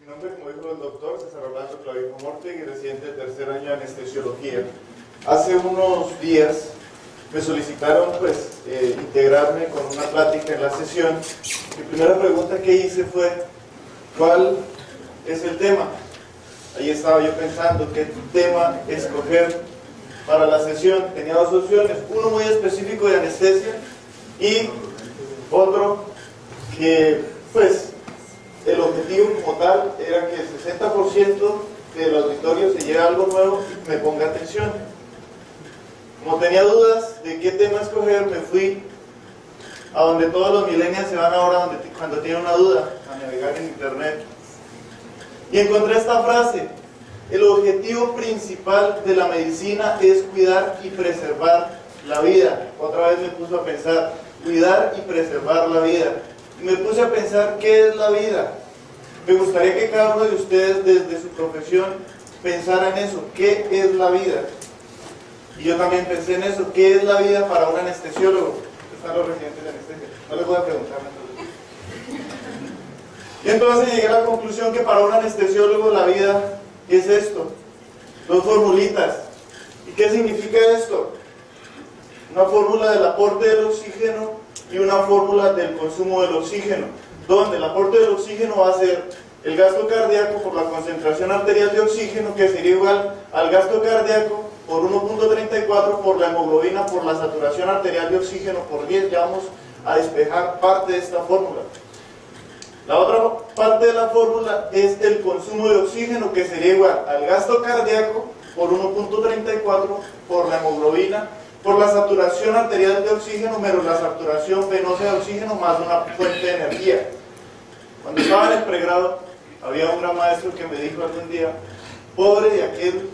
nombre, como dijo el doctor, César Orlando Clavijo Mortegui, residente del tercer año de anestesiología. Hace unos días me solicitaron integrarme con una plática en la sesión. Mi primera pregunta que hice fue: ¿cuál es el tema? Ahí estaba yo pensando qué tema escoger para la sesión. Tenía dos opciones, uno muy específico de anestesia y otro que el objetivo como tal era que el 60% del auditorio se lleve algo nuevo y me ponga atención. Como tenía dudas de qué tema escoger, me fui a donde todos los millennials se van ahora cuando tienen una duda, a navegar en internet. Y encontré esta frase: el objetivo principal de la medicina es cuidar y preservar la vida. Otra vez me puso a pensar, cuidar y preservar la vida. Y me puse a pensar, ¿qué es la vida? Me gustaría que cada uno de ustedes, desde su profesión, pensara en eso. ¿Qué es la vida? Y yo también pensé en eso. ¿Qué es la vida para un anestesiólogo? Están los residentes de anestesia. No les voy a preguntar. Y entonces llegué a la conclusión que para un anestesiólogo la vida es esto. Dos formulitas. ¿Y qué significa esto? Una fórmula del aporte del oxígeno y una fórmula del consumo del oxígeno, donde el aporte del oxígeno va a ser el gasto cardíaco por la concentración arterial de oxígeno, que sería igual al gasto cardíaco por 1.34 por la hemoglobina por la saturación arterial de oxígeno por 10. Ya vamos a despejar parte de esta fórmula. La otra parte de la fórmula es el consumo de oxígeno, que sería igual al gasto cardíaco por 1.34 por la hemoglobina por la saturación arterial de oxígeno menos la saturación venosa de oxígeno más una fuente de energía. Cuando estaba en el pregrado, había un gran maestro que me dijo algún día: pobre de aquel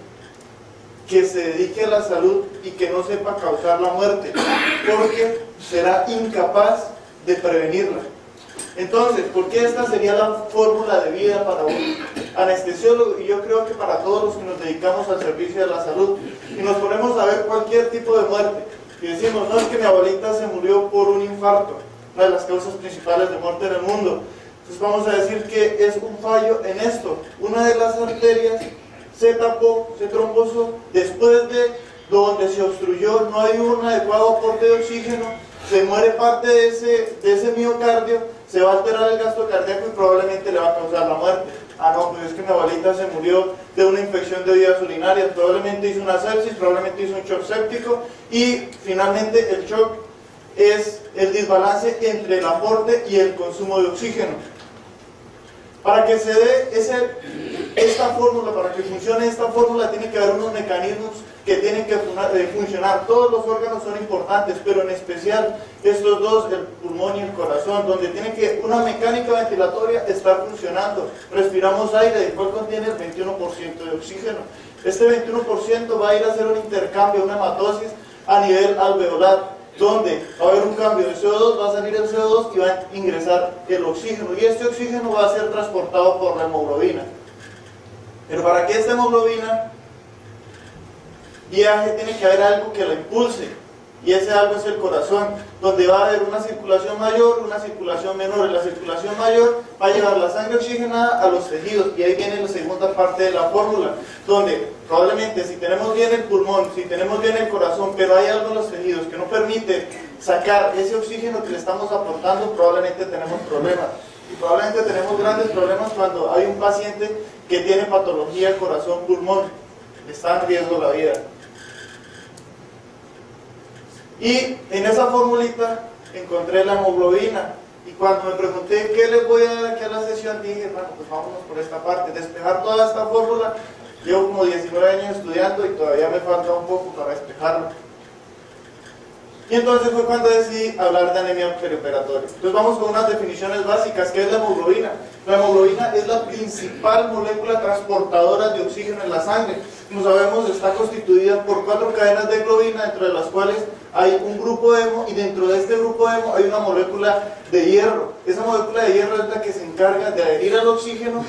que se dedique a la salud y que no sepa causar la muerte, porque será incapaz de prevenirla. Entonces, ¿por qué esta sería la fórmula de vida para un anestesiólogo? Y yo creo que para todos los que nos dedicamos al servicio de la salud, y nos ponemos a ver cualquier tipo de muerte, y decimos: no, es que mi abuelita se murió por un infarto, una de las causas principales de muerte en el mundo. Entonces vamos a decir que es un fallo en esto. Una de las arterias se tapó, se trombosó, después de donde se obstruyó, no hay un adecuado aporte de oxígeno, se muere parte de ese miocardio, se va a alterar el gasto cardíaco y probablemente le va a causar la muerte. Ah, no, pues es que mi abuelita se murió de una infección de vías urinarias, probablemente hizo una sepsis, probablemente hizo un shock séptico, y finalmente el shock es el desbalance entre el aporte y el consumo de oxígeno. Para que se dé esta fórmula, para que funcione esta fórmula, tiene que haber unos mecanismos que tienen que funcionar. Todos los órganos son importantes, pero en especial estos dos, el pulmón y el corazón, donde tiene que una mecánica ventilatoria estar funcionando. Respiramos aire, el cual contiene el 21% de oxígeno. Este 21% va a ir a hacer un intercambio, una hematosis a nivel alveolar, donde va a haber un cambio de CO2, va a salir el CO2 y va a ingresar el oxígeno, y este oxígeno va a ser transportado por la hemoglobina. Pero para que esta hemoglobina viaje, tiene que haber algo que la impulse, y ese algo es el corazón, donde va a haber una circulación mayor, una circulación menor. La circulación mayor va a llevar la sangre oxigenada a los tejidos, y ahí viene la segunda parte de la fórmula, donde probablemente si tenemos bien el pulmón, si tenemos bien el corazón, pero hay algo en los tejidos que no permite sacar ese oxígeno que le estamos aportando, probablemente tenemos problemas. Y probablemente tenemos grandes problemas cuando hay un paciente que tiene patología corazón-pulmón, está en riesgo la vida. Y en esa formulita encontré la hemoglobina, y cuando me pregunté qué les voy a dar aquí a la sesión, dije: bueno, pues vámonos por esta parte, despejar toda esta fórmula. Llevo como 19 años estudiando y todavía me falta un poco para despejarla. Y entonces fue cuando decidí hablar de anemia perioperatoria. Entonces vamos con unas definiciones básicas. ¿Qué es la hemoglobina? La hemoglobina es la principal molécula transportadora de oxígeno en la sangre. Como sabemos, está constituida por 4 cadenas de globina, dentro de las cuales hay un grupo de hemo, y dentro de este grupo de hemo hay una molécula de hierro. Esa molécula de hierro es la que se encarga de adherir al oxígeno,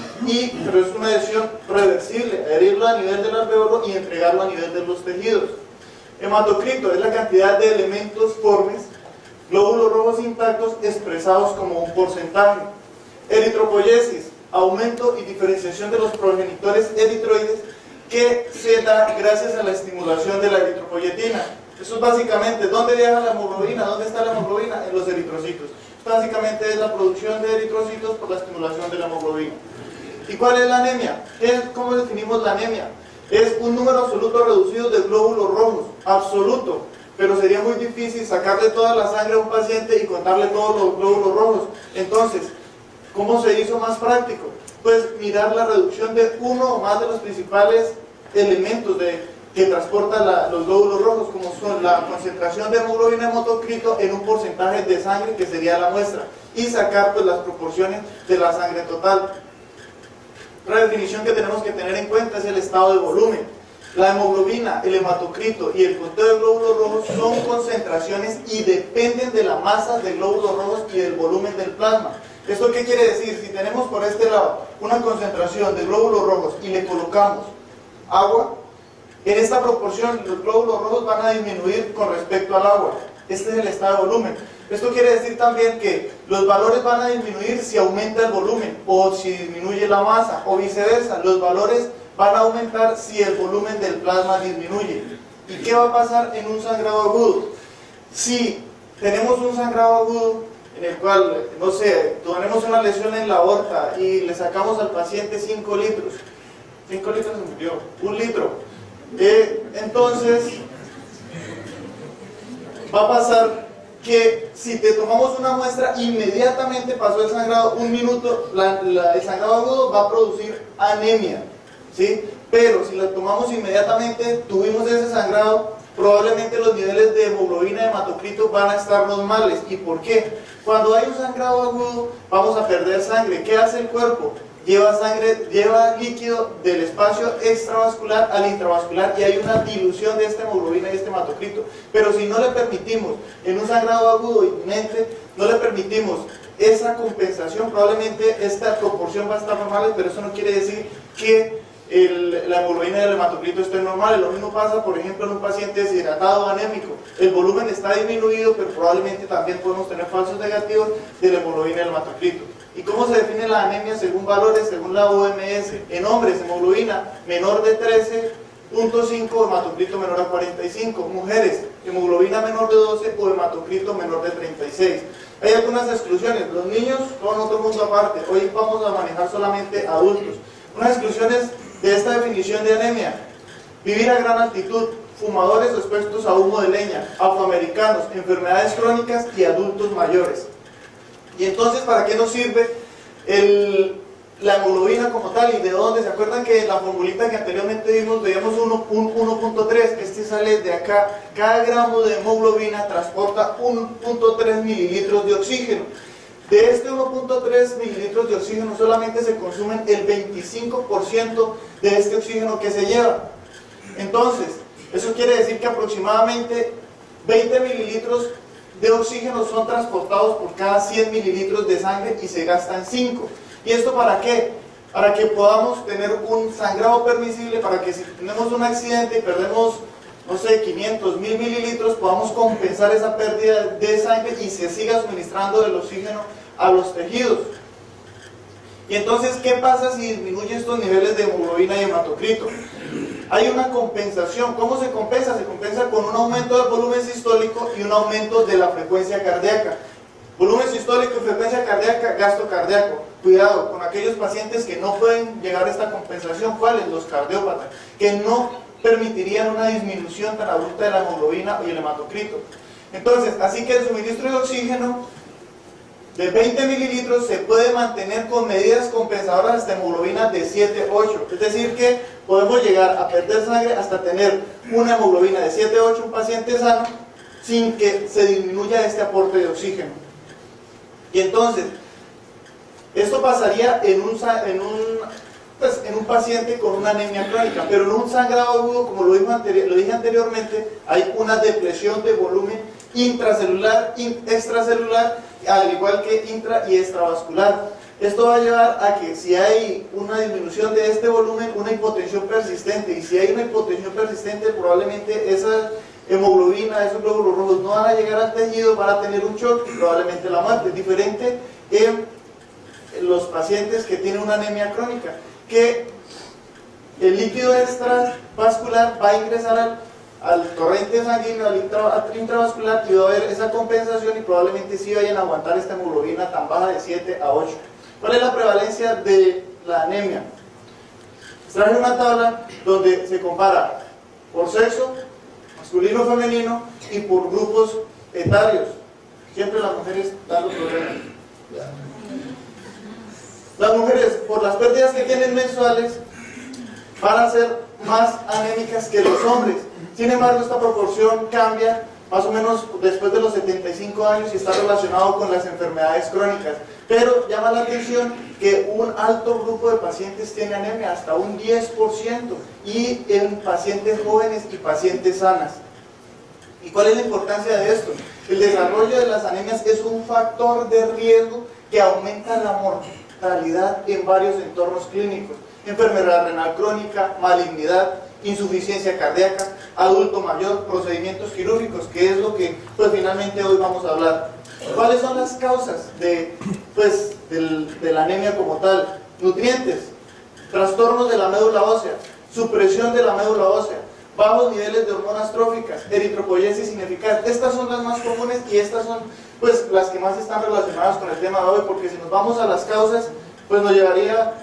pero es una adhesión reversible, adherirlo a nivel del alveolo y entregarlo a nivel de los tejidos. Hematocrito es la cantidad de elementos formes, glóbulos rojos intactos expresados como un porcentaje. Eritropoyesis, aumento y diferenciación de los progenitores eritroides que se da gracias a la estimulación de la eritropoyetina. Eso es básicamente, ¿dónde viaja la hemoglobina? ¿Dónde está la hemoglobina? En los eritrocitos. Básicamente es la producción de eritrocitos por la estimulación de la hemoglobina. ¿Y cuál es la anemia? ¿Cómo definimos la anemia? Es un número absoluto reducido de glóbulos rojos, absoluto, pero sería muy difícil sacarle toda la sangre a un paciente y contarle todos los glóbulos rojos. Entonces, ¿cómo se hizo más práctico? Pues mirar la reducción de uno o más de los principales elementos que transportan los glóbulos rojos, como son la concentración de hemoglobina hematocrito en un porcentaje de sangre que sería la muestra, y sacar pues las proporciones de la sangre total. Otra definición que tenemos que tener en cuenta es el estado de volumen. La hemoglobina, el hematocrito y el conteo de glóbulos rojos son concentraciones y dependen de la masa de glóbulos rojos y del volumen del plasma. ¿Esto qué quiere decir? Si tenemos por este lado una concentración de glóbulos rojos y le colocamos agua, en esta proporción los glóbulos rojos van a disminuir con respecto al agua. Este es el estado de volumen. Esto quiere decir también que los valores van a disminuir si aumenta el volumen o si disminuye la masa, o viceversa. Los valores van a aumentar si el volumen del plasma disminuye. ¿Y qué va a pasar en un sangrado agudo? Si tenemos un sangrado agudo en el cual, no sé, tenemos una lesión en la aorta y le sacamos al paciente 5 litros. 5 litros se murió, 1 litro. Entonces, va a pasar que si te tomamos una muestra, inmediatamente pasó el sangrado, 1 minuto, el sangrado agudo va a producir anemia, ¿sí? Pero si la tomamos inmediatamente, tuvimos ese sangrado, probablemente los niveles de hemoglobina y hematocrito van a estar normales. ¿Y por qué? Cuando hay un sangrado agudo, vamos a perder sangre. ¿Qué hace el cuerpo? Lleva líquido del espacio extravascular al intravascular y hay una dilución de esta hemoglobina y este hematocrito. Pero si no le permitimos, en un sangrado agudo inminente, no le permitimos esa compensación, probablemente esta proporción va a estar normal, pero eso no quiere decir que la hemoglobina y el hematocrito estén normales. Lo mismo pasa, por ejemplo, en un paciente deshidratado o anémico. El volumen está disminuido, pero probablemente también podemos tener falsos negativos de la hemoglobina y el hematocrito. ¿Y cómo se define la anemia según valores? Según la OMS. En hombres, hemoglobina menor de 13.5, hematocrito menor a 45. Mujeres, hemoglobina menor de 12 o hematocrito menor de 36. Hay algunas exclusiones. Los niños son otro mundo aparte. Hoy vamos a manejar solamente adultos. Unas exclusiones de esta definición de anemia: vivir a gran altitud, fumadores o expuestos a humo de leña, afroamericanos, enfermedades crónicas y adultos mayores. Y entonces, ¿para qué nos sirve la hemoglobina como tal? ¿Y de dónde? ¿Se acuerdan que la formulita que anteriormente vimos, veíamos 1.3? Este sale de acá. Cada gramo de hemoglobina transporta 1.3 mililitros de oxígeno. De este 1.3 mililitros de oxígeno solamente se consumen el 25% de este oxígeno que se lleva. Entonces, eso quiere decir que aproximadamente 20 mililitros de oxígeno son transportados por cada 100 mililitros de sangre y se gastan 5. ¿Y esto para qué? Para que podamos tener un sangrado permisible, para que si tenemos un accidente y perdemos, no sé, 500, 1000 mililitros, podamos compensar esa pérdida de sangre y se siga suministrando el oxígeno a los tejidos. Y entonces, ¿qué pasa si disminuyen estos niveles de hemoglobina y hematocrito? Hay una compensación. ¿Cómo se compensa? Se compensa con un aumento del volumen sistólico y un aumento de la frecuencia cardíaca. Volumen sistólico y frecuencia cardíaca, gasto cardíaco. Cuidado con aquellos pacientes que no pueden llegar a esta compensación. ¿Cuáles? Los cardiópatas, que no permitirían una disminución tan abrupta de la hemoglobina y el hematocrito. Entonces, así que el suministro de oxígeno de 20 mililitros se puede mantener con medidas compensadoras hasta hemoglobina de 7-8. Es decir que podemos llegar a perder sangre hasta tener una hemoglobina de 7-8, un paciente sano, sin que se disminuya este aporte de oxígeno. Y entonces, esto pasaría en un paciente con una anemia crónica, pero en un sangrado agudo, como lo dije anteriormente, hay una depresión de volumen intracelular, extracelular, al igual que intra y extravascular. Esto va a llevar a que si hay una disminución de este volumen, una hipotensión persistente, y si hay una hipotensión persistente, probablemente esa hemoglobina, esos glóbulos rojos no van a llegar al tejido, van a tener un shock y probablemente la muerte. Diferente los pacientes que tienen una anemia crónica, que el líquido extravascular va a ingresar al torrente sanguíneo, al intravascular, y va a haber esa compensación y probablemente sí vayan a aguantar esta hemoglobina tan baja de 7 a 8. ¿Cuál es la prevalencia de la anemia? Traje una tabla donde se compara por sexo, masculino o femenino, y por grupos etarios. Siempre las mujeres dan los problemas. Las mujeres, por las pérdidas que tienen mensuales, van a ser más anémicas que los hombres. Sin embargo, esta proporción cambia más o menos después de los 75 años y está relacionado con las enfermedades crónicas. Pero llama la atención que un alto grupo de pacientes tiene anemia, hasta un 10%, y en pacientes jóvenes y pacientes sanas. ¿Y cuál es la importancia de esto? El desarrollo de las anemias es un factor de riesgo que aumenta la mortalidad en varios entornos clínicos: enfermedad renal crónica, malignidad, insuficiencia cardíaca, adulto mayor, procedimientos quirúrgicos, que es lo que pues finalmente hoy vamos a hablar. ¿Cuáles son las causas de la anemia como tal? Nutrientes, trastornos de la médula ósea, supresión de la médula ósea, bajos niveles de hormonas tróficas, eritropoyesis ineficaz. Estas son las más comunes y estas son pues las que más están relacionadas con el tema de hoy, porque si nos vamos a las causas, pues nos llevaría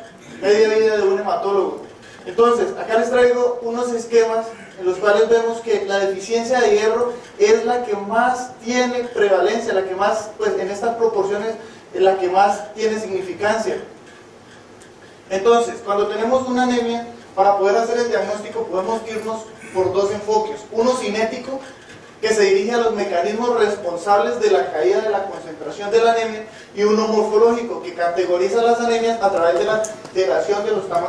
media vida de un hematólogo. Entonces, acá les traigo unos esquemas en los cuales vemos que la deficiencia de hierro es la que más tiene prevalencia, la que más, pues en estas proporciones, es la que más tiene significancia. Entonces, cuando tenemos una anemia, para poder hacer el diagnóstico podemos irnos por dos enfoques: uno cinético, que se dirige a los mecanismos responsables de la caída de la concentración de la anemia, y uno morfológico, que categoriza las anemias a través de la alteración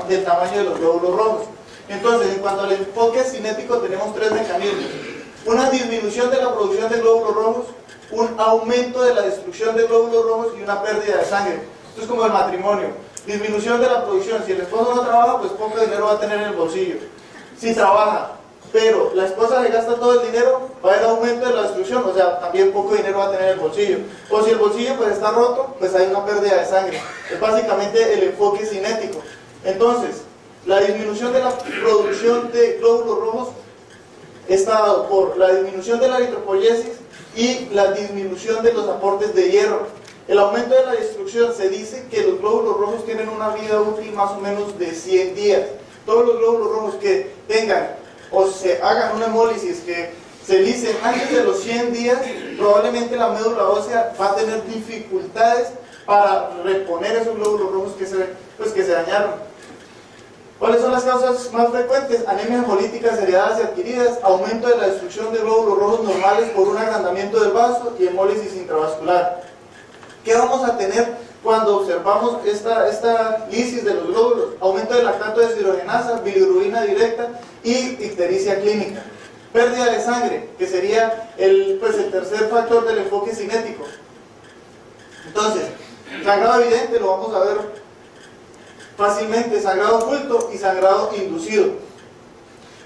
del tamaño de los glóbulos rojos. Entonces, en cuanto al enfoque cinético, tenemos tres mecanismos: una disminución de la producción de glóbulos rojos, un aumento de la destrucción de glóbulos rojos y una pérdida de sangre. Esto es como el matrimonio: disminución de la producción. Si el esposo no trabaja, pues poco dinero va a tener en el bolsillo. Si trabaja, pero la esposa le gasta todo el dinero, va a haber aumento de la destrucción, o sea, también poco dinero va a tener en el bolsillo. O si el bolsillo pues está roto, pues hay una pérdida de sangre. Es básicamente el enfoque cinético. Entonces, la disminución de la producción de glóbulos rojos está dado por la disminución de la eritropoyesis y la disminución de los aportes de hierro. El aumento de la destrucción: se dice que los glóbulos rojos tienen una vida útil más o menos de 100 días. Todos los glóbulos rojos que tengan o se hagan una hemólisis que se lisen antes de los 100 días, probablemente la médula ósea va a tener dificultades para reponer esos glóbulos rojos que se dañaron. ¿Cuáles son las causas más frecuentes? Anemias hemolíticas heredadas y adquiridas, aumento de la destrucción de glóbulos rojos normales por un agrandamiento del vaso y hemólisis intravascular. ¿Qué vamos a tener cuando observamos esta lisis de los glóbulos? Aumento de lactato deshidrogenasa, bilirrubina directa y ictericia clínica. Pérdida de sangre, que sería el tercer factor del enfoque cinético. Entonces, sangrado evidente lo vamos a ver fácilmente: sangrado oculto y sangrado inducido.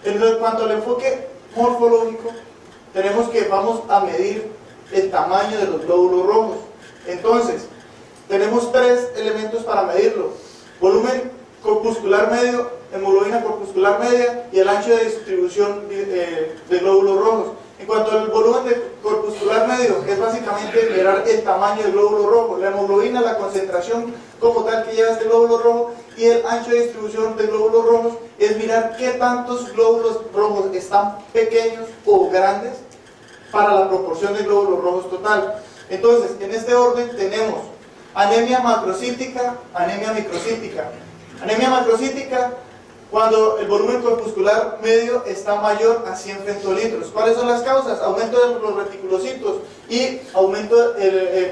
En cuanto al enfoque morfológico, tenemos que vamos a medir el tamaño de los glóbulos rojos. Entonces, tenemos tres elementos para medirlo: volumen corpuscular medio, hemoglobina corpuscular media y el ancho de distribución de glóbulos rojos. En cuanto al volumen corpuscular medio, es básicamente mirar el tamaño del glóbulo rojo, la hemoglobina, la concentración como tal que lleva este glóbulo rojo, y el ancho de distribución de glóbulos rojos es mirar qué tantos glóbulos rojos están pequeños o grandes para la proporción de glóbulos rojos total. Entonces, en este orden tenemos anemia macrocítica, anemia microcítica. Anemia macrocítica, cuando el volumen corpuscular medio está mayor a 100 femtolitros. ¿Cuáles son las causas? Aumento de los reticulocitos y aumento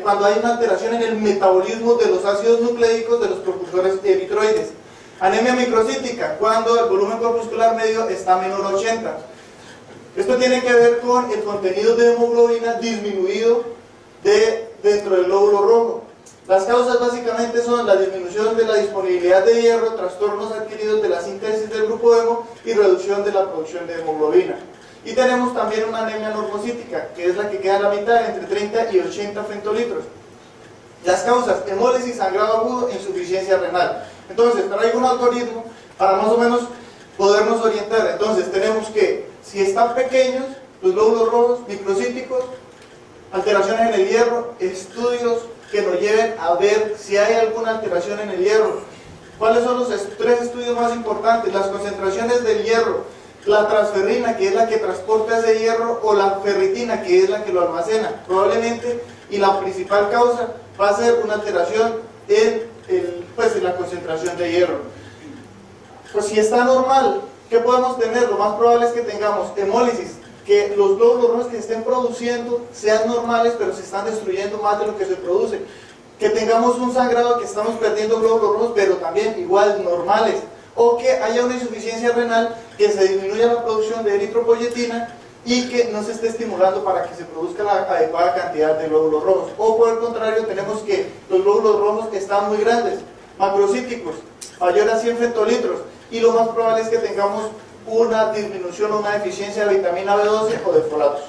cuando hay una alteración en el metabolismo de los ácidos nucleicos de los propulsores eritroides. Anemia microcítica, cuando el volumen corpuscular medio está menor a 80. Esto tiene que ver con el contenido de hemoglobina disminuido dentro del glóbulo rojo. Las causas básicamente son la disminución de la disponibilidad de hierro, trastornos adquiridos de la síntesis del grupo hemo y reducción de la producción de hemoglobina. Y tenemos también una anemia normocítica, que es la que queda a la mitad, entre 30 y 80 femtolitros. Las causas: hemólisis, sangrado agudo, insuficiencia renal. Entonces, traigo un algoritmo para más o menos podernos orientar. Entonces, tenemos que, si están pequeños, los glóbulos rojos, microcíticos, alteraciones en el hierro, estudios que nos lleven a ver si hay alguna alteración en el hierro. ¿Cuáles son los tres estudios más importantes? Las concentraciones del hierro, la transferrina, que es la que transporta ese hierro, o la ferritina, que es la que lo almacena. Probablemente, y la principal causa, va a ser una alteración en la concentración de hierro. Pues si está normal, ¿qué podemos tener? Lo más probable es que tengamos hemólisis, que los glóbulos rojos que estén produciendo sean normales, pero se están destruyendo más de lo que se produce. Que tengamos un sangrado, que estamos perdiendo glóbulos rojos, pero también igual normales. O que haya una insuficiencia renal, que se disminuya la producción de eritropoyetina y que no se esté estimulando para que se produzca la adecuada cantidad de glóbulos rojos. O por el contrario, tenemos que los glóbulos rojos están muy grandes, macrocíticos, mayor a 100 femtolitros, y lo más probable es que tengamos una disminución o una deficiencia de vitamina B12 o de folatos.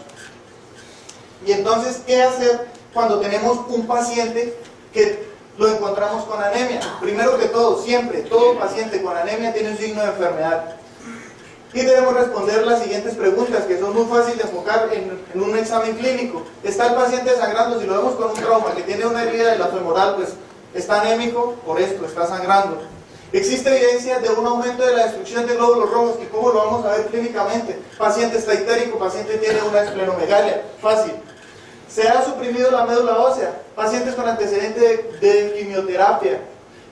Y entonces, ¿qué hacer cuando tenemos un paciente que lo encontramos con anemia? Primero que todo, siempre, todo paciente con anemia tiene un signo de enfermedad. Y debemos responder las siguientes preguntas, que son muy fáciles de enfocar en un examen clínico. ¿Está el paciente sangrando? Si lo vemos con un trauma, que tiene una herida en la femoral, pues está anémico, por esto, está sangrando. ¿Existe evidencia de un aumento de la destrucción de glóbulos rojos? ¿Y cómo lo vamos a ver clínicamente? Paciente está ictérico, paciente tiene una esplenomegalia, fácil. ¿Se ha suprimido la médula ósea? Pacientes con antecedente de quimioterapia.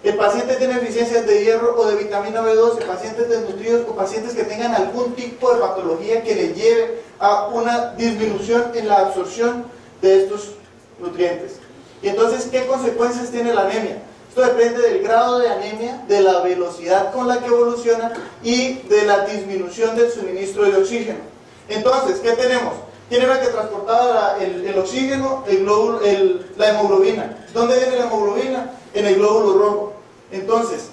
El paciente tiene deficiencias de hierro o de vitamina B12, pacientes desnutridos o pacientes que tengan algún tipo de patología que le lleve a una disminución en la absorción de estos nutrientes. Y entonces, ¿qué consecuencias tiene la anemia? Esto depende del grado de anemia, de la velocidad con la que evoluciona y de la disminución del suministro de oxígeno. Entonces, ¿qué tenemos? ¿Quién era el que transportaba el oxígeno? La hemoglobina. ¿Dónde viene la hemoglobina? En el glóbulo rojo. Entonces,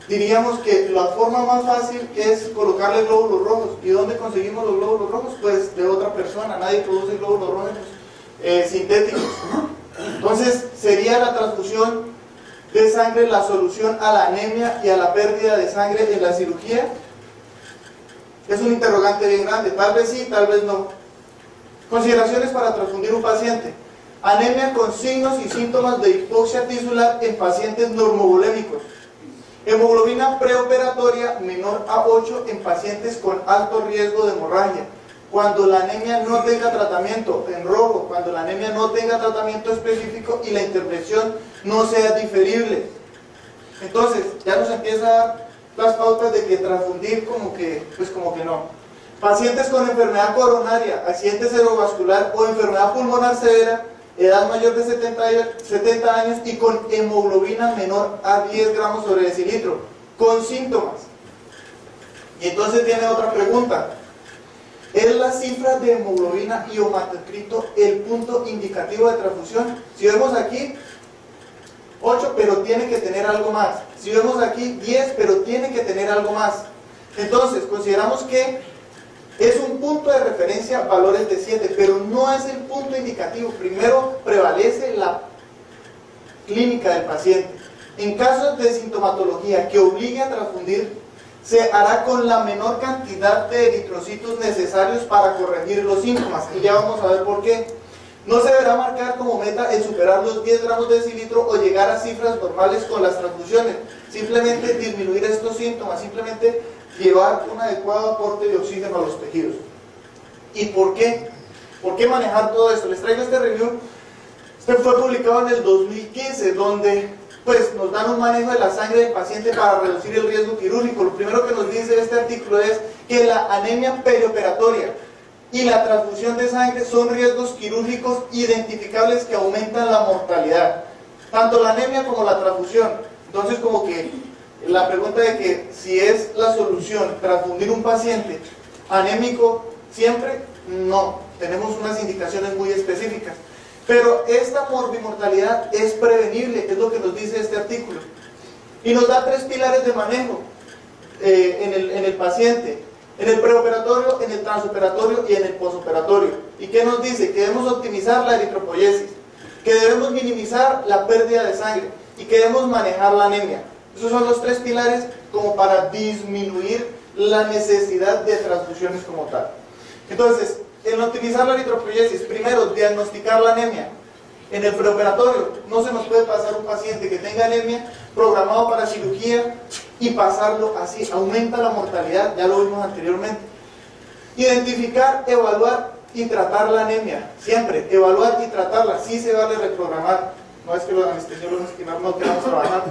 diríamos que la forma más fácil es colocarle glóbulos rojos. ¿Y dónde conseguimos los glóbulos rojos? Pues de otra persona. Nadie produce glóbulos rojos sintéticos. Entonces, ¿sería la transfusión de sangre la solución a la anemia y a la pérdida de sangre en la cirugía? Es un interrogante bien grande. Tal vez sí, tal vez no. Consideraciones para transfundir un paciente. Anemia con signos y síntomas de hipoxia tisular en pacientes normovolémicos. Hemoglobina preoperatoria menor a 8 en pacientes con alto riesgo de hemorragia. Cuando la anemia no tenga tratamiento, en rojo, cuando la anemia no tenga tratamiento específico y la intervención no sea diferible. Entonces, ya nos empieza a dar las pautas de que transfundir como que no. Pacientes con enfermedad coronaria, accidente cerebrovascular o enfermedad pulmonar severa, edad mayor de 70 años y con hemoglobina menor a 10 gramos sobre decilitro, con síntomas. Y entonces viene otra pregunta. ¿Es la cifra de hemoglobina y hematocrito el punto indicativo de transfusión? Si vemos aquí 8, pero tiene que tener algo más. Si vemos aquí 10, pero tiene que tener algo más. Entonces, consideramos que es un punto de referencia, valores de 7, pero no es el punto indicativo. Primero prevalece la clínica del paciente. En casos de sintomatología que obligue a transfundir, se hará con la menor cantidad de eritrocitos necesarios para corregir los síntomas. Y ya vamos a ver por qué. No se deberá marcar como meta el superar los 10 gramos de decilitro o llegar a cifras normales con las transfusiones. Simplemente disminuir estos síntomas, simplemente llevar un adecuado aporte de oxígeno a los tejidos. ¿Y por qué? ¿Por qué manejar todo esto? Les traigo este review. Este fue publicado en el 2015, donde pues nos dan un manejo de la sangre del paciente para reducir el riesgo quirúrgico. Lo primero que nos dice este artículo es que la anemia perioperatoria y la transfusión de sangre son riesgos quirúrgicos identificables que aumentan la mortalidad. Tanto la anemia como la transfusión. Entonces, como que la pregunta de que si es la solución transfundir un paciente anémico siempre, no. Tenemos unas indicaciones muy específicas. Pero esta morbimortalidad es prevenible, es lo que nos dice este artículo. Y nos da 3 pilares de manejo en el paciente. En el preoperatorio, en el transoperatorio y en el posoperatorio. ¿Y qué nos dice? Que debemos optimizar la eritropoyesis, que debemos minimizar la pérdida de sangre y que debemos manejar la anemia. Esos son los tres pilares como para disminuir la necesidad de transfusiones como tal. Entonces, en optimizar la eritropoyesis, primero, diagnosticar la anemia. En el preoperatorio, no se nos puede pasar un paciente que tenga anemia programado para cirugía y pasarlo así, aumenta la mortalidad, ya lo vimos anteriormente. Identificar, evaluar y tratar la anemia, siempre, evaluar y tratarla, sí se vale reprogramar, no es que los anestesiólogos no queramos trabajar.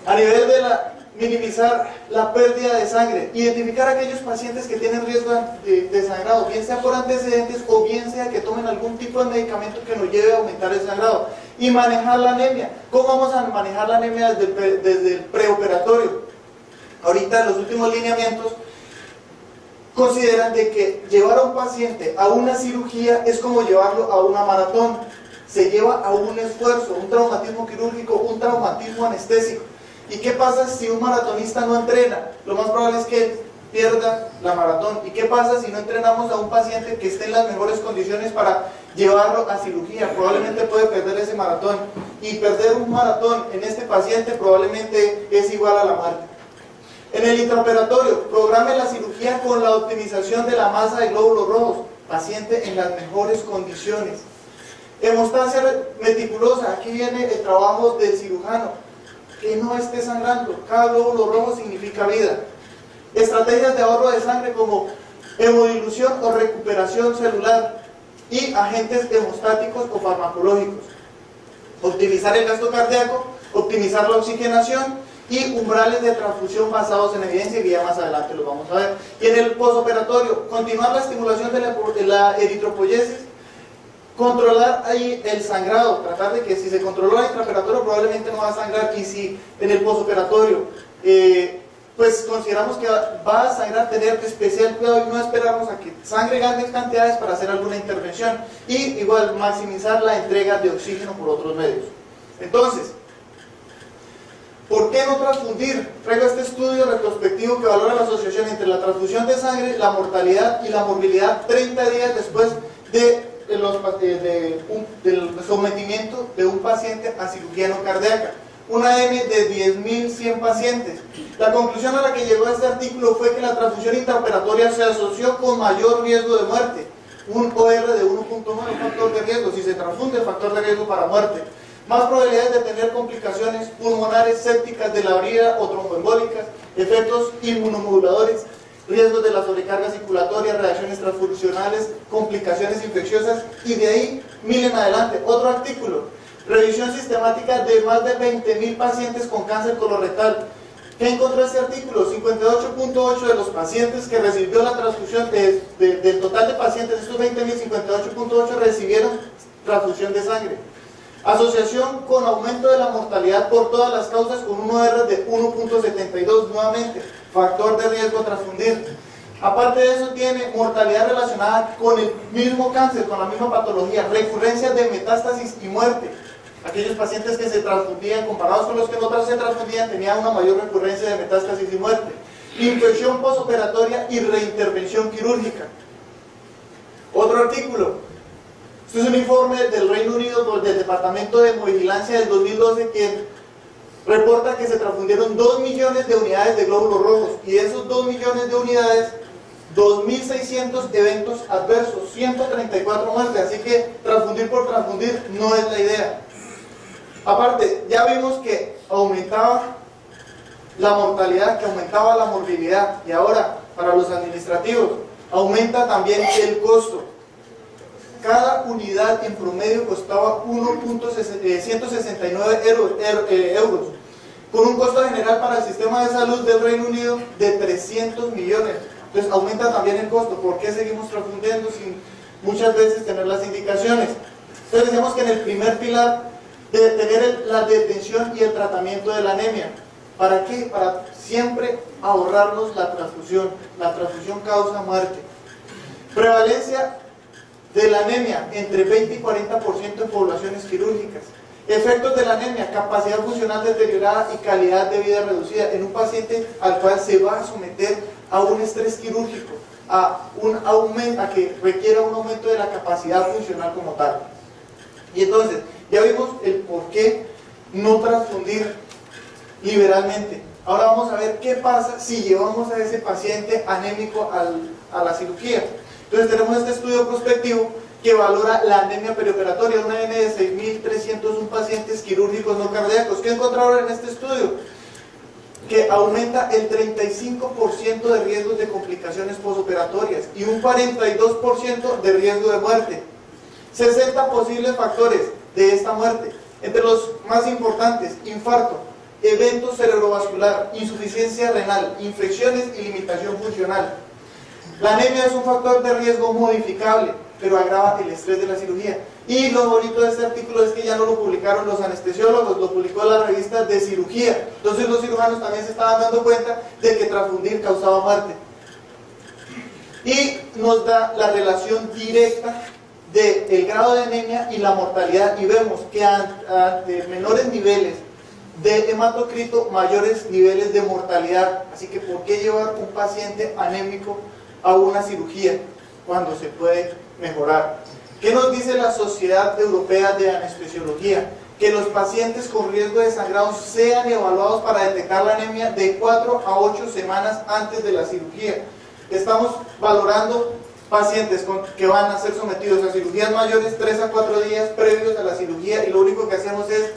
A nivel de minimizar la pérdida de sangre, identificar aquellos pacientes que tienen riesgo de sangrado, bien sea por antecedentes o bien sea que tomen algún tipo de medicamento que nos lleve a aumentar el sangrado, y manejar la anemia. ¿Cómo vamos a manejar la anemia desde el preoperatorio? Ahorita los últimos lineamientos consideran de que llevar a un paciente a una cirugía es como llevarlo a una maratón, se lleva a un esfuerzo, un traumatismo quirúrgico, un traumatismo anestésico. ¿Y qué pasa si un maratonista no entrena? Lo más probable es que él pierda la maratón. ¿Y qué pasa si no entrenamos a un paciente que esté en las mejores condiciones para llevarlo a cirugía? Probablemente puede perder ese maratón. Y perder un maratón en este paciente probablemente es igual a la muerte. En el intraoperatorio, programe la cirugía con la optimización de la masa de glóbulos rojos. Paciente en las mejores condiciones. Hemostasia meticulosa. Aquí viene el trabajo del cirujano. Que no esté sangrando, cada glóbulo rojo significa vida. Estrategias de ahorro de sangre como hemodilución o recuperación celular y agentes hemostáticos o farmacológicos. Optimizar el gasto cardíaco, optimizar la oxigenación y umbrales de transfusión basados en evidencia, que ya más adelante los vamos a ver. Y en el posoperatorio, continuar la estimulación de la eritropoyesis, controlar ahí el sangrado, tratar de que si se controló el intraoperatorio probablemente no va a sangrar, y si en el posoperatorio pues consideramos que va a sangrar, tener especial cuidado y no esperamos a que sangre grandes cantidades para hacer alguna intervención, y igual maximizar la entrega de oxígeno por otros medios. Entonces, ¿por qué no transfundir? Traigo este estudio retrospectivo que valora la asociación entre la transfusión de sangre, la mortalidad y la morbilidad 30 días después del sometimiento de un paciente a cirugía no cardíaca. Una N de 10.100 pacientes. La conclusión a la que llegó este artículo fue que la transfusión intraoperatoria se asoció con mayor riesgo de muerte. Un OR de 1.9, factor de riesgo. Si se transfunde, el factor de riesgo para muerte. Más probabilidades de tener complicaciones pulmonares, sépticas de la orina o tromboembólicas, efectos inmunomoduladores, riesgos de la sobrecarga circulatoria, reacciones transfusionales, complicaciones infecciosas, y de ahí 1000 en adelante. Otro artículo, revisión sistemática de más de 20.000 pacientes con cáncer colorectal. ¿Qué encontró este artículo? 58.8 de los pacientes que recibió la transfusión, del total de pacientes, estos 20.000, 58.8 recibieron transfusión de sangre. Asociación con aumento de la mortalidad por todas las causas con un OR de 1.72, nuevamente, factor de riesgo a transfundir. Aparte de eso, tiene mortalidad relacionada con el mismo cáncer, con la misma patología, recurrencias de metástasis y muerte. Aquellos pacientes que se transfundían, comparados con los que no se transfundían, tenían una mayor recurrencia de metástasis y muerte. Infección postoperatoria y reintervención quirúrgica. Otro artículo. Este es un informe del Reino Unido del Departamento de Hemovigilancia del 2012 que reporta que se transfundieron 2 millones de unidades de glóbulos rojos, y de esos 2 millones de unidades, 2.600 eventos adversos, 134 muertes, así que transfundir por transfundir no es la idea. Aparte, ya vimos que aumentaba la mortalidad, que aumentaba la morbilidad, y ahora, para los administrativos, aumenta también el costo. Cada unidad en promedio costaba 1.169 euros, con un costo general para el sistema de salud del Reino Unido de 300 millones. Entonces aumenta también el costo. ¿Por qué seguimos transfundiendo sin muchas veces tener las indicaciones? Entonces decíamos que en el primer pilar de tener la detención y el tratamiento de la anemia. ¿Para qué? Para siempre ahorrarnos la transfusión. La transfusión causa muerte. Prevalencia de la anemia entre 20 y 40% en poblaciones quirúrgicas. Efectos de la anemia: capacidad funcional deteriorada y calidad de vida reducida en un paciente al cual se va a someter a un estrés quirúrgico, a que requiera un aumento de la capacidad funcional como tal. Y entonces, ya vimos el por qué no transfundir liberalmente. Ahora vamos a ver qué pasa si llevamos a ese paciente anémico a la cirugía. Entonces tenemos este estudio prospectivo que valora la anemia perioperatoria, una N de 6.301 pacientes quirúrgicos no cardíacos. ¿Qué encontraron en este estudio? Que aumenta el 35% de riesgos de complicaciones posoperatorias y un 42% de riesgo de muerte. 60 posibles factores de esta muerte, entre los más importantes: infarto, evento cerebrovascular, insuficiencia renal, infecciones y limitación funcional. La anemia es un factor de riesgo modificable, pero agrava el estrés de la cirugía. Y lo bonito de este artículo es que ya no lo publicaron los anestesiólogos, lo publicó la revista de cirugía. Entonces los cirujanos también se estaban dando cuenta de que transfundir causaba muerte. Y nos da la relación directa del grado de anemia y la mortalidad, y vemos que ante menores niveles de hematocrito, mayores niveles de mortalidad. Así que ¿por qué llevar un paciente anémico a una cirugía cuando se puede mejorar? ¿Qué nos dice la Sociedad Europea de Anestesiología? Que los pacientes con riesgo de sangrado sean evaluados para detectar la anemia de 4 a 8 semanas antes de la cirugía. Estamos valorando pacientes que van a ser sometidos a cirugías mayores 3 a 4 días previos a la cirugía, y lo único que hacemos es: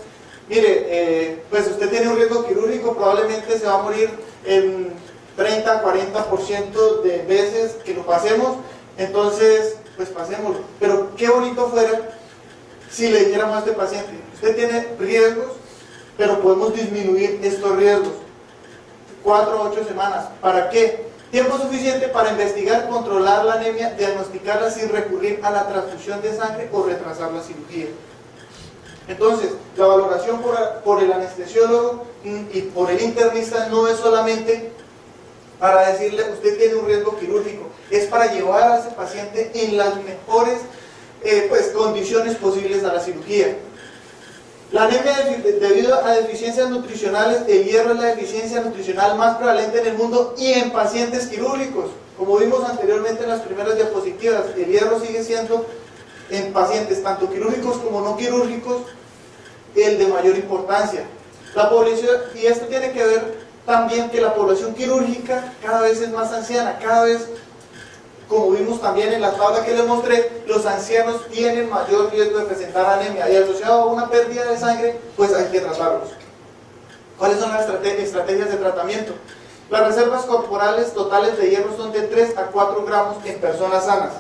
mire, pues usted tiene un riesgo quirúrgico, probablemente se va a morir en 30-40% de veces que lo pasemos, entonces pues pasémoslo. Pero qué bonito fuera si le dijéramos a este paciente: usted tiene riesgos, pero podemos disminuir estos riesgos. 4 a 8 semanas. ¿Para qué? Tiempo suficiente para investigar, controlar la anemia, diagnosticarla sin recurrir a la transfusión de sangre o retrasar la cirugía. Entonces, la valoración por el anestesiólogo y por el internista no es solamente para decirle: usted tiene un riesgo quirúrgico, es para llevar a ese paciente en las mejores condiciones posibles a la cirugía. La anemia debido a deficiencias nutricionales: el hierro es la deficiencia nutricional más prevalente en el mundo y en pacientes quirúrgicos. Como vimos anteriormente en las primeras diapositivas, el hierro sigue siendo, en pacientes tanto quirúrgicos como no quirúrgicos, el de mayor importancia. La población, y esto tiene que ver también que la población quirúrgica cada vez es más anciana, cada vez, como vimos también en la tabla que les mostré, los ancianos tienen mayor riesgo de presentar anemia, y asociado a una pérdida de sangre, pues hay que tratarlos. ¿Cuáles son las estrategias de tratamiento? Las reservas corporales totales de hierro son de 3 a 4 gramos en personas sanas.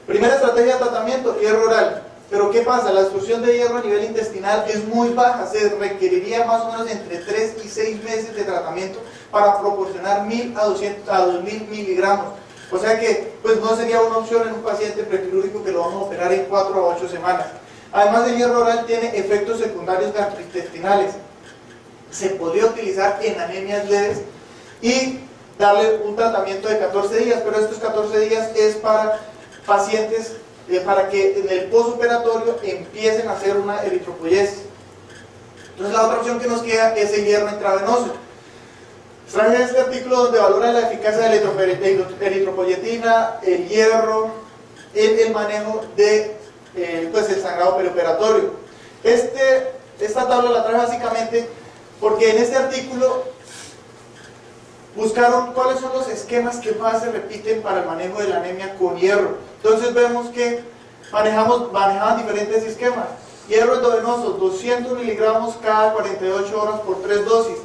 Primera estrategia de tratamiento: hierro oral. Pero ¿qué pasa? La absorción de hierro a nivel intestinal es muy baja, se requeriría más o menos entre 3 y 6 meses de tratamiento para proporcionar 1000 a 2000 miligramos. O sea que pues no sería una opción en un paciente prequirúrgico que lo vamos a operar en 4 a 8 semanas. Además, el hierro oral tiene efectos secundarios gastrointestinales. Se podría utilizar en anemias leves y darle un tratamiento de 14 días, pero estos 14 días es para pacientes para que en el postoperatorio empiecen a hacer una eritropoyesis. Entonces la otra opción que nos queda es el hierro intravenoso. Traje este artículo donde valora la eficacia de la eritropoyetina, el hierro, en el manejo de el sangrado perioperatorio. Esta tabla la traje básicamente porque en este artículo buscaron cuáles son los esquemas que más se repiten para el manejo de la anemia con hierro. Entonces vemos que manejaban diferentes esquemas. Hierro endovenoso, 200 miligramos cada 48 horas por 3 dosis.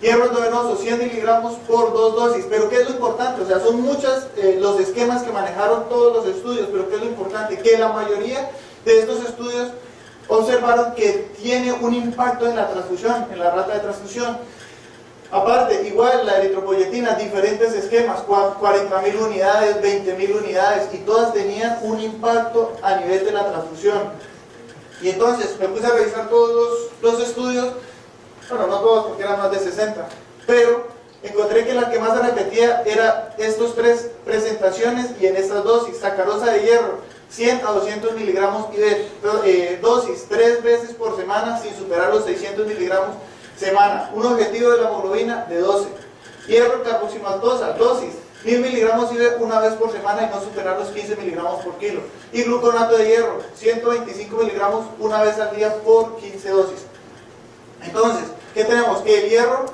Hierro endovenoso, 100 miligramos por 2 dosis. Pero ¿qué es lo importante? O sea, son muchos los esquemas que manejaron todos los estudios, pero ¿qué es lo importante? Que la mayoría de estos estudios observaron que tiene un impacto en la transfusión, en la rata de transfusión. Aparte, igual la eritropoyetina, diferentes esquemas, 40.000 unidades, 20.000 unidades, y todas tenían un impacto a nivel de la transfusión. Y entonces me puse a revisar todos los estudios, bueno, no todos porque eran más de 60, pero encontré que la que más se repetía era estos 3 presentaciones y en estas dosis: sacarosa de hierro, 100 a 200 miligramos y de dosis 3 veces por semana sin superar los 600 miligramos semana. Un objetivo de la hemoglobina de 12. Hierro carboximaltosa, dosis 1000 miligramos IV una vez por semana y no superar los 15 miligramos por kilo. Y gluconato de hierro, 125 miligramos una vez al día por 15 dosis. Entonces, ¿qué tenemos? Que el hierro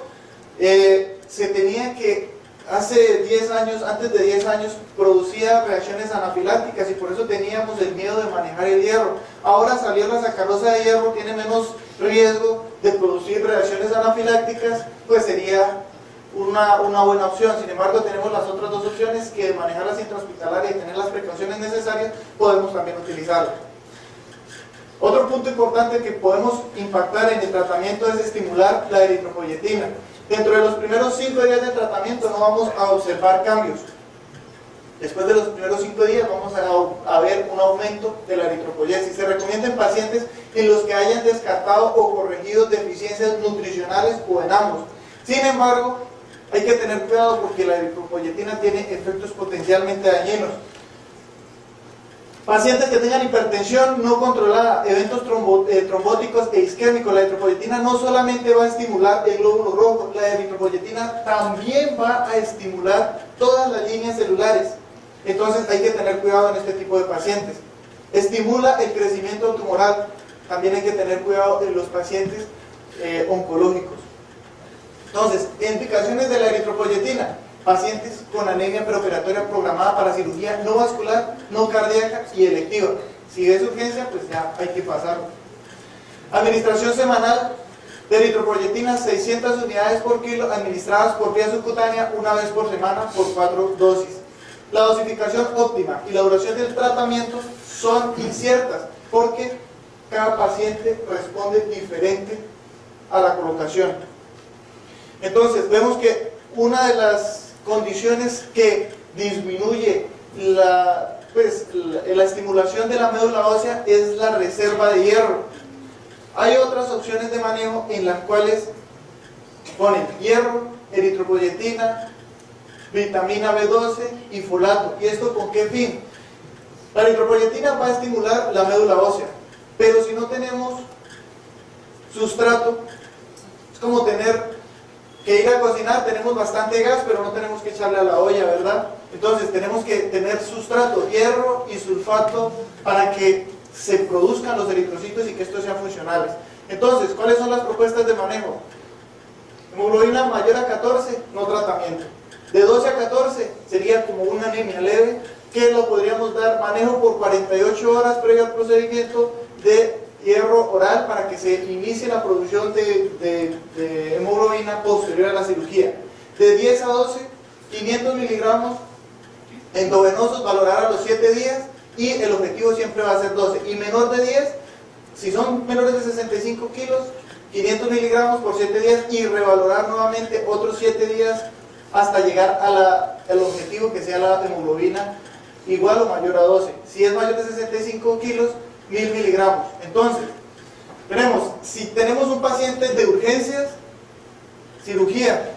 se tenía que, hace 10 años, antes de 10 años, producía reacciones anafilácticas y por eso teníamos el miedo de manejar el hierro. Ahora salió la sacarosa de hierro, tiene menos riesgo de producir reacciones anafilácticas, pues sería una buena opción. Sin embargo, tenemos las otras dos opciones, que manejarlas intrahospitalaria y tener las precauciones necesarias, podemos también utilizarlo. Otro punto importante que podemos impactar en el tratamiento es estimular la eritropoyetina. Dentro de los primeros 5 días de tratamiento no vamos a observar cambios. Después de los primeros 5 días vamos a ver un aumento de la eritropoyesis. Se recomienda en pacientes en los que hayan descartado o corregido deficiencias nutricionales o en ambos. Sin embargo, hay que tener cuidado porque la eritropoyetina tiene efectos potencialmente dañinos. Pacientes que tengan hipertensión no controlada, eventos trombóticos e isquémicos, la eritropoyetina no solamente va a estimular el glóbulo rojo, la eritropoyetina también va a estimular todas las líneas celulares. Entonces hay que tener cuidado en este tipo de pacientes. Estimula el crecimiento tumoral, también hay que tener cuidado en los pacientes oncológicos. Entonces, indicaciones de la eritropoyetina: pacientes con anemia preoperatoria programada para cirugía no vascular, no cardíaca y electiva. Si es urgencia, pues ya hay que pasarlo. Administración semanal de eritropoyetina, 600 unidades por kilo, administradas por vía subcutánea una vez por semana por 4 dosis. La dosificación óptima y la duración del tratamiento son inciertas porque cada paciente responde diferente a la colocación. Entonces, vemos que una de las condiciones que disminuye la estimulación de la médula ósea es la reserva de hierro. Hay otras opciones de manejo en las cuales ponen hierro, eritropoyetina, vitamina B12 y folato. ¿Y esto con qué fin? La eritropoyetina va a estimular la médula ósea, pero si no tenemos sustrato, es como tener que ir a cocinar, tenemos bastante gas, pero no tenemos que echarle a la olla, ¿verdad? Entonces tenemos que tener sustrato, hierro y sulfato para que se produzcan los eritrocitos y que estos sean funcionales. Entonces, ¿cuáles son las propuestas de manejo? Hemoglobina mayor a 14, no tratamiento. De 12 a 14 sería como una anemia leve, que lo podríamos dar manejo por 48 horas previo al procedimiento de hierro oral para que se inicie la producción de hemoglobina posterior a la cirugía. De 10 a 12, 500 miligramos endovenosos, valorar a los 7 días y el objetivo siempre va a ser 12. Y menor de 10, si son menores de 65 kilos, 500 miligramos por 7 días y revalorar nuevamente otros 7 días hasta llegar al objetivo que sea la hemoglobina igual o mayor a 12. Si es mayor de 65 kilos, 1000 miligramos. Entonces, si tenemos un paciente de urgencias, cirugía,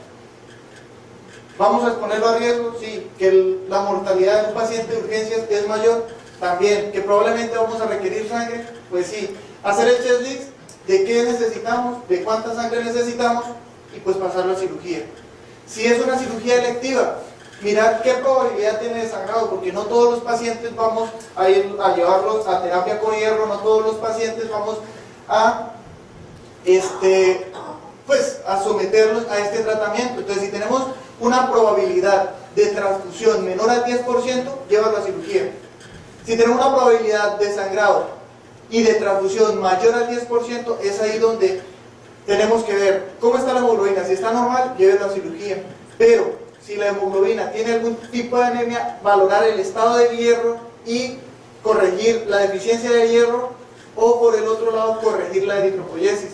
¿vamos a exponerlo a riesgo? Sí. ¿Que la mortalidad de un paciente de urgencias es mayor? También. ¿Que probablemente vamos a requerir sangre? Pues sí. Hacer el checklist de qué necesitamos, de cuánta sangre necesitamos y pues pasarlo a cirugía. Si es una cirugía electiva, mirar qué probabilidad tiene de sangrado, porque no todos los pacientes vamos a ir a llevarlos a terapia con hierro, no todos los pacientes vamos a someterlos a este tratamiento. Entonces, si tenemos una probabilidad de transfusión menor al 10%, llévalo a cirugía. Si tenemos una probabilidad de sangrado y de transfusión mayor al 10%, es ahí donde tenemos que ver cómo está la hemoglobina. Si está normal, llévelo a cirugía. Pero si la hemoglobina tiene algún tipo de anemia, valorar el estado del hierro y corregir la deficiencia de hierro, o por el otro lado corregir la eritropoyesis.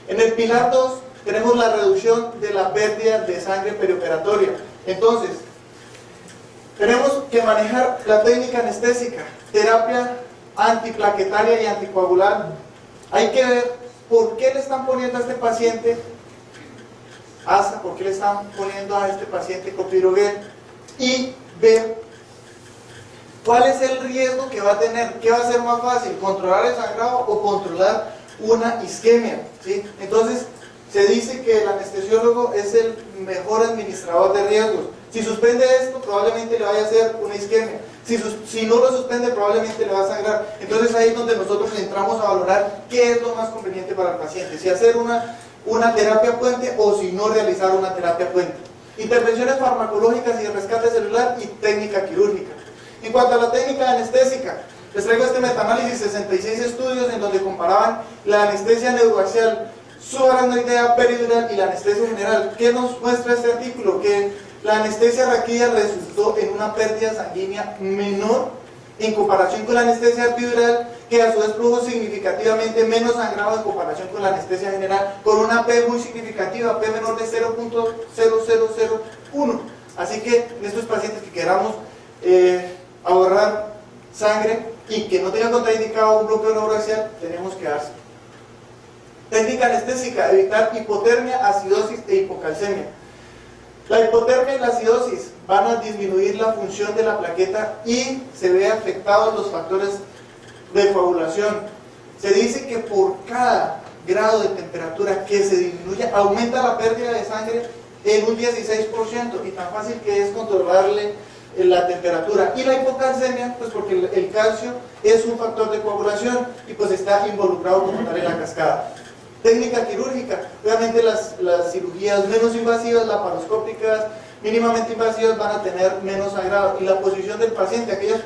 En el pilar 2 tenemos la reducción de la pérdida de sangre perioperatoria. Entonces, tenemos que manejar la técnica anestésica, terapia antiplaquetaria y anticoagular. Hay que ver por qué le están poniendo a este paciente ASA, por qué le están poniendo a este paciente clopidogrel, y ver ¿Cuál es el riesgo que va a tener? ¿Qué va a ser más fácil? ¿Controlar el sangrado o controlar una isquemia? ¿Sí? Entonces, se dice que el anestesiólogo es el mejor administrador de riesgos. Si suspende esto, probablemente le vaya a hacer una isquemia. Si no lo suspende, probablemente le va a sangrar. Entonces ahí es donde nosotros entramos a valorar qué es lo más conveniente para el paciente. Si hacer una terapia puente o si no realizar una terapia puente. Intervenciones farmacológicas y de rescate celular y técnica quirúrgica. En cuanto a la técnica anestésica, les traigo este metaanálisis, 66 estudios en donde comparaban la anestesia neuroaxial, subaracnoidea, peridural y la anestesia general. ¿Qué nos muestra este artículo? Que la anestesia raquídea resultó en una pérdida sanguínea menor en comparación con la anestesia epidural, que a su vez produjo significativamente menos sangrado en comparación con la anestesia general, con una P muy significativa, P menor de 0.0001. Así que en estos pacientes que queramos ahorrar sangre y que no tengan contraindicado un bloqueo neuroaxial, tenemos que darse. Técnica anestésica, evitar hipotermia, acidosis e hipocalcemia. La hipotermia y la acidosis van a disminuir la función de la plaqueta y se ve afectados los factores de coagulación. Se dice que por cada grado de temperatura que se disminuye, aumenta la pérdida de sangre en un 16%, y tan fácil que es controlarle la temperatura. Y la hipocalcemia, pues porque el calcio es un factor de coagulación y pues está involucrado como tal en la cascada. Técnica quirúrgica, obviamente las cirugías menos invasivas, laparoscópicas, mínimamente invasivas, van a tener menos sangrado, y la posición del paciente, aquellas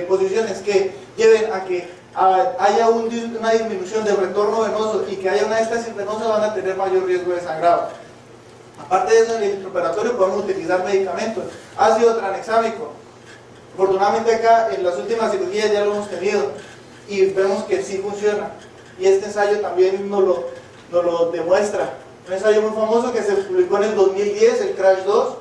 posiciones que lleven a que haya una disminución del retorno venoso y que haya una éstasis venosa, van a tener mayor riesgo de sangrado. Aparte de eso, en el intraoperatorio podemos utilizar medicamentos, ácido tranexámico. Afortunadamente acá en las últimas cirugías ya lo hemos tenido y vemos que sí funciona, y este ensayo también nos lo demuestra. Un ensayo muy famoso que se publicó en el 2010, el CRASH 2,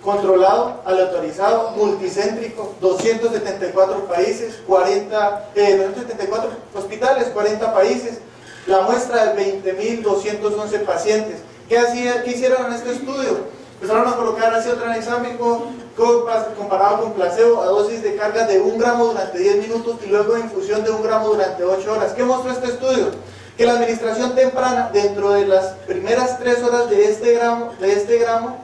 controlado, aleatorizado, multicéntrico, 274 países, 274 hospitales, 40 países, la muestra de 20.211 pacientes. ¿Qué hicieron en este estudio? Empezaron a colocar ácido tranexámico comparado con placebo a dosis de carga de 1 gramo durante 10 minutos y luego de infusión de 1 gramo durante 8 horas. ¿Qué mostró este estudio? Que la administración temprana, dentro de las primeras 3 horas de este gramo,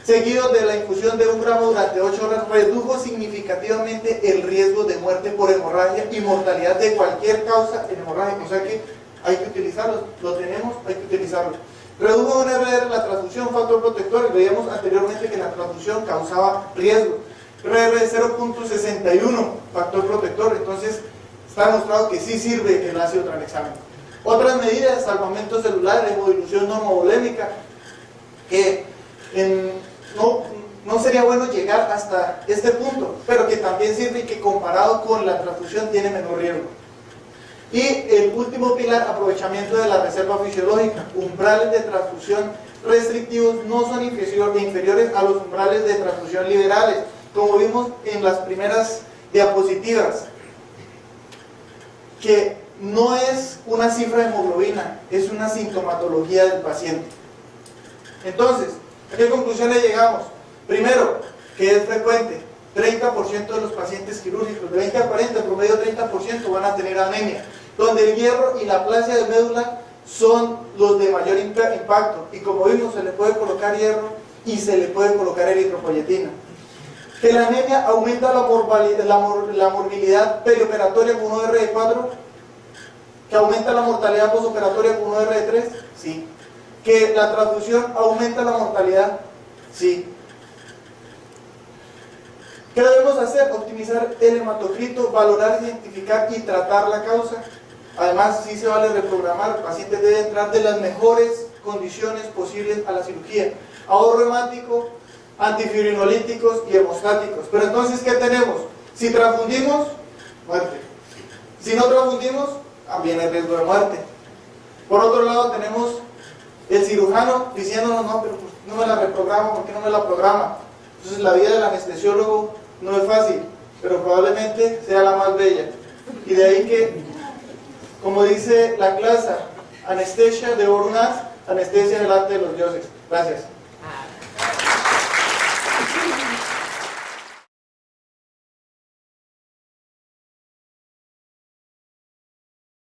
seguido de la infusión de 1 gramo durante 8 horas, redujo significativamente el riesgo de muerte por hemorragia y mortalidad de cualquier causa en hemorragia. O sea que hay que utilizarlos, lo tenemos, hay que utilizarlos. Redujo un RR la transfusión, factor protector, y veíamos anteriormente que la transfusión causaba riesgo. RR 0.61, factor protector, entonces está demostrado que sí sirve el ácido tranexámico. Otras medidas, salvamento celular, hemodilución normovolémica, que no sería bueno llegar hasta este punto, pero que también sirve y que comparado con la transfusión tiene menor riesgo. Y el último pilar, aprovechamiento de la reserva fisiológica. Umbrales de transfusión restrictivos no son inferiores a los umbrales de transfusión liberales, como vimos en las primeras diapositivas, que no es una cifra de hemoglobina, es una sintomatología del paciente. Entonces, ¿a qué conclusiones llegamos? Primero, que es frecuente, 30% de los pacientes quirúrgicos, de 20 a 40, en promedio 30% van a tener anemia, donde el hierro y la aplasia de médula son los de mayor impacto, y como vimos, se le puede colocar hierro y se le puede colocar eritropoyetina. Que la anemia aumenta la morbilidad perioperatoria con 1R4, que aumenta la mortalidad posoperatoria con 1R3, sí. Que la transfusión aumenta la mortalidad, sí. ¿Qué debemos hacer? Optimizar el hematocrito, valorar, identificar y tratar la causa. Además, sí se vale reprogramar, el paciente debe entrar de las mejores condiciones posibles a la cirugía. Ahorro hemático, antifibrinolíticos y hemostáticos. Pero entonces, ¿qué tenemos? Si transfundimos, muerte. Si no transfundimos, también hay riesgo de muerte. Por otro lado, tenemos el cirujano diciéndonos, no, pero pues, no me la reprograma, ¿por qué no me la programa? Entonces la vida del anestesiólogo no es fácil, pero probablemente sea la más bella. Y de ahí que, como dice la clase, anestesia de Orunaz, anestesia delante de los dioses. Gracias.